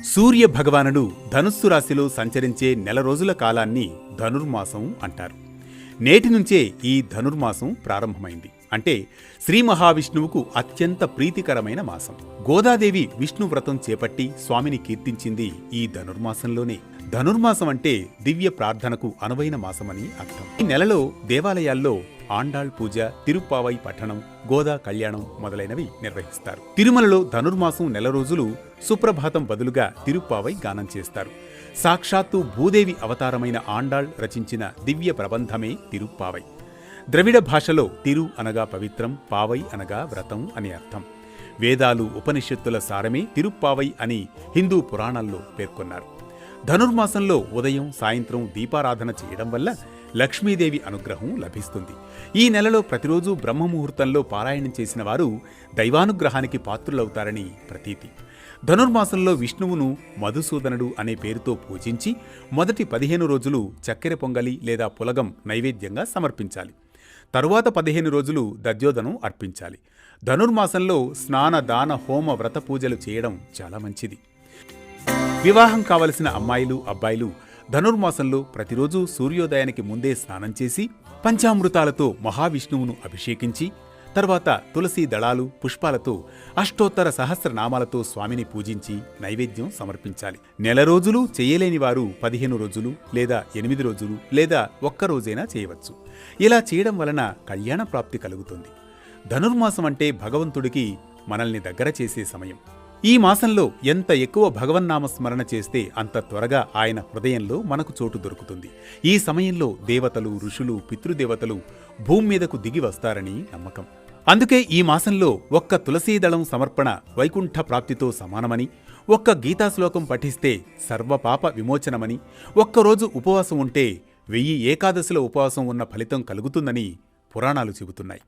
సూర్య భగవానుడు ధనుస్సు రాశిలో సంచరించే నెల రోజుల కాలాన్ని ధనుర్మాసం అంటారు. నేటి నుంచే ఈ ధనుర్మాసం ప్రారంభమైంది. అంటే శ్రీ మహావిష్ణువుకు అత్యంత ప్రీతికరమైన మాసం. గోదాదేవి విష్ణు వ్రతం చేపట్టి స్వామిని కీర్తించింది ఈ ధనుర్మాసంలోనే. ధనుర్మాసం అంటే దివ్య ప్రార్థనకు అనువైన మాసమని అర్థం. ఈ నెలలో దేవాలయాల్లో ఆండాళ్ పూజ, తిరుప్పావై పఠనం, గోదా కళ్యాణం మొదలైనవి నిర్వహిస్తారు. తిరుమలలో ధనుర్మాసం నెల రోజులు సుప్రభాతం బదులుగా తిరుప్పావై గానం చేస్తారు. సాక్షాత్తు భూదేవి అవతారమైన ఆండాళ్ రచించిన దివ్య ప్రబంధమే తిరుప్పావై. ద్రవిడ భాషలో తిరు అనగా పవిత్రం, పావై అనగా వ్రతం అని అర్థం. వేదాలు, ఉపనిషత్తుల సారమే తిరుప్పావై అని హిందూ పురాణాల్లో పేర్కొన్నారు. ధనుర్మాసంలో ఉదయం, సాయంత్రం దీపారాధన చేయడం వల్ల లక్ష్మీదేవి అనుగ్రహం లభిస్తుంది. ఈ నెలలో ప్రతిరోజు బ్రహ్మముహూర్తంలో పారాయణం చేసిన వారు దైవానుగ్రహానికి పాత్రులవుతారని ప్రతీతి. ధనుర్మాసంలో విష్ణువును మధుసూదనుడు అనే పేరుతో పూజించి మొదటి 15 రోజులు చక్కెర పొంగలి లేదా పులగం నైవేద్యంగా సమర్పించాలి. తరువాత 15 రోజులు దధ్యోదనం అర్పించాలి. ధనుర్మాసంలో స్నాన, దాన, హోమ, వ్రత పూజలు చేయడం చాలా మంచిది. వివాహం కావలసిన అమ్మాయిలు, అబ్బాయిలు ధనుర్మాసంలో ప్రతిరోజు సూర్యోదయానికి ముందే స్నానం చేసి పంచామృతాలతో మహావిష్ణువును అభిషేకించి తర్వాత తులసి దళాలు, పుష్పాలతో అష్టోత్తర సహస్రనామాలతో స్వామిని పూజించి నైవేద్యం సమర్పించాలి. నెల రోజులు చేయలేని వారు 15 రోజులు లేదా 8 రోజులు లేదా ఒక్కరోజైనా చేయవచ్చు. ఇలా చేయడం వలన కళ్యాణ ప్రాప్తి కలుగుతుంది. ధనుర్మాసం అంటే భగవంతుడికి మనల్ని దగ్గర చేసే సమయం. ఈ మాసంలో ఎంత ఎక్కువ భగవన్నామస్మరణ చేస్తే అంత త్వరగా ఆయన హృదయంలో మనకు చోటు దొరుకుతుంది. ఈ సమయంలో దేవతలు, ఋషులు, పితృదేవతలు భూమి మీదకు దిగి వస్తారని నమ్మకం. అందుకే ఈ మాసంలో ఒక్క తులసీదళం సమర్పణ వైకుంఠ ప్రాప్తితో సమానమని, ఒక్క గీతాశ్లోకం పఠిస్తే సర్వపాప విమోచనమని, ఒక్కరోజు ఉపవాసం ఉంటే 1000 ఏకాదశుల ఉపవాసం ఉన్న ఫలితం కలుగుతుందని పురాణాలు చెబుతున్నాయి.